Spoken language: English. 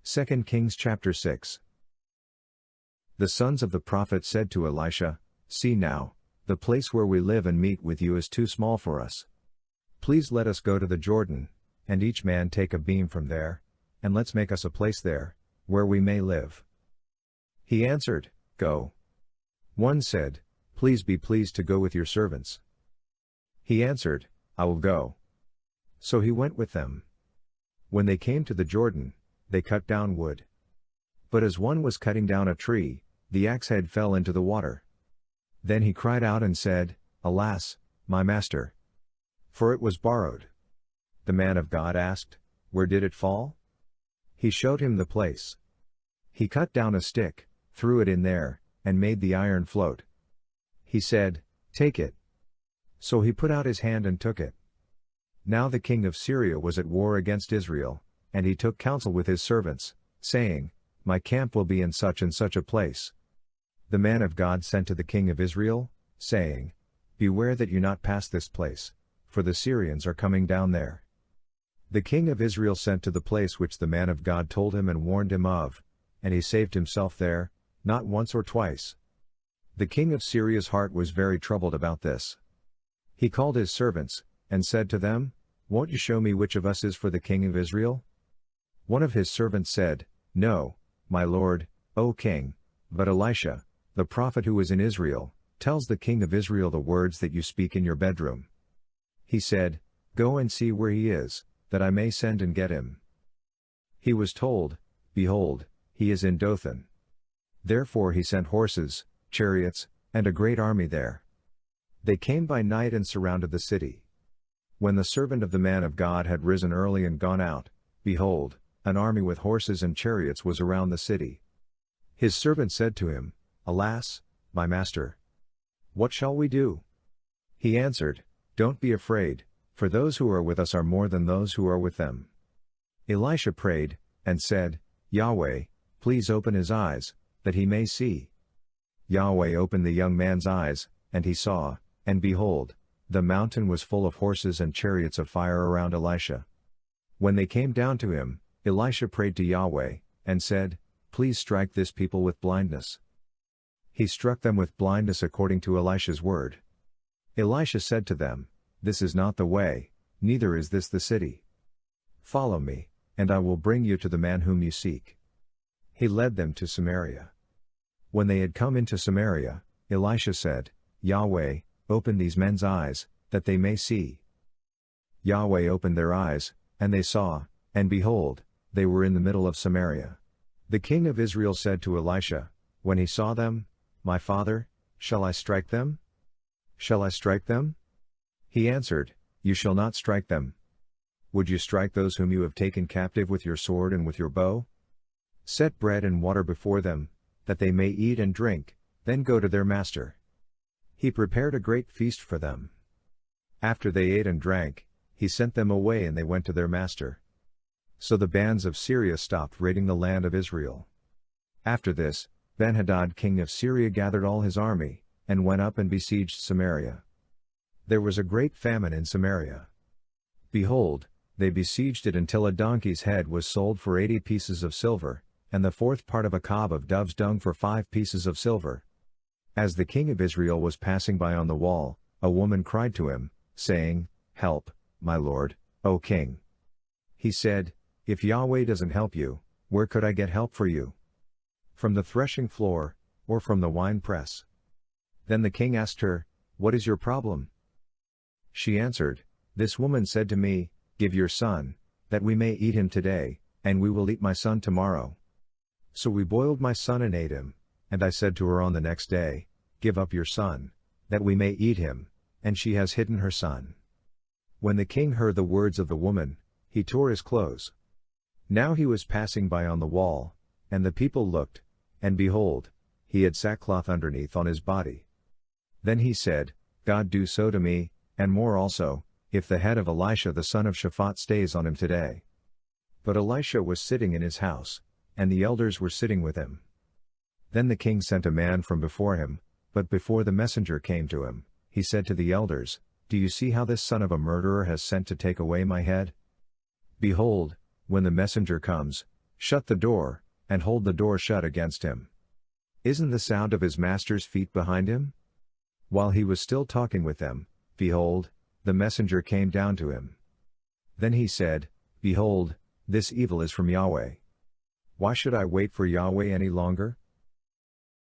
2 Kings chapter 6. The sons of the prophet said to Elisha, "See now, the place where we live and meet with you is too small for us. Please let us go to the Jordan, and each man take a beam from there, and let's make us a place there, where we may live." He answered, "Go." One said, "Please be pleased to go with your servants." He answered, "I will go." So he went with them. When they came to the Jordan, they cut down wood. But as one was cutting down a tree, the axe head fell into the water. Then he cried out and said, "Alas, my master! For it was borrowed." The man of God asked, "Where did it fall?" He showed him the place. He cut down a stick, threw it in there, and made the iron float. He said, "Take it." So he put out his hand and took it. Now the king of Syria was at war against Israel, and he took counsel with his servants, saying, "My camp will be in such and such a place." The man of God sent to the king of Israel, saying, "Beware that you not pass this place, for the Syrians are coming down there." The king of Israel sent to the place which the man of God told him and warned him of, and he saved himself there, not once or twice. The king of Syria's heart was very troubled about this. He called his servants, and said to them, "Won't you show me which of us is for the king of Israel?" One of his servants said, "No, my lord, O king, but Elisha, the prophet who is in Israel, tells the king of Israel the words that you speak in your bedroom." He said, "Go and see where he is, that I may send and get him." He was told, "Behold, he is in Dothan." Therefore he sent horses, chariots, and a great army there. They came by night and surrounded the city. When the servant of the man of God had risen early and gone out, behold, an army with horses and chariots was around the city. His servant said to him, "Alas, my master! What shall we do?" He answered, "Don't be afraid, for those who are with us are more than those who are with them." Elisha prayed, and said, "Yahweh, please open his eyes, that he may see." Yahweh opened the young man's eyes, and he saw, and behold, the mountain was full of horses and chariots of fire around Elisha. When they came down to him, Elisha prayed to Yahweh, and said, "Please strike this people with blindness." He struck them with blindness according to Elisha's word. Elisha said to them, "This is not the way, neither is this the city. Follow me, and I will bring you to the man whom you seek." He led them to Samaria. When they had come into Samaria, Elisha said, "Yahweh, open these men's eyes, that they may see." Yahweh opened their eyes, and they saw, and behold, they were in the middle of Samaria. The king of Israel said to Elisha, when he saw them, "My father, shall I strike them? Shall I strike them?" He answered, "You shall not strike them." "Would you strike those whom you have taken captive with your sword and with your bow? Set bread and water before them, that they may eat and drink, then go to their master." He prepared a great feast for them. After they ate and drank, he sent them away and they went to their master. So the bands of Syria stopped raiding the land of Israel. After this, Ben-Hadad king of Syria gathered all his army, and went up and besieged Samaria. There was a great famine in Samaria. Behold, they besieged it until a donkey's head was sold for 80 pieces of silver, and the fourth part of a cob of dove's dung for 5 pieces of silver. As the king of Israel was passing by on the wall, a woman cried to him, saying, "Help, my lord, O king." He said, "If Yahweh doesn't help you, where could I get help for you? From the threshing floor, or from the winepress?" Then the king asked her, "What is your problem?" She answered, "This woman said to me, 'Give your son, that we may eat him today, and we will eat my son tomorrow.' So we boiled my son and ate him, and I said to her on the next day, 'Give up your son, that we may eat him,' and she has hidden her son." When the king heard the words of the woman, he tore his clothes. Now he was passing by on the wall, and the people looked, and behold, he had sackcloth underneath on his body. Then he said, "God do so to me, and more also, if the head of Elisha the son of Shaphat stays on him today." But Elisha was sitting in his house, and the elders were sitting with him. Then the king sent a man from before him, but before the messenger came to him, he said to the elders, "Do you see how this son of a murderer has sent to take away my head? Behold, when the messenger comes, Shut the door, and hold the door shut against him. Isn't the sound of his master's feet behind him? While he was still talking with them, behold, the messenger came down to him. Then he said, Behold, this evil is from Yahweh. Why should I wait for Yahweh any longer?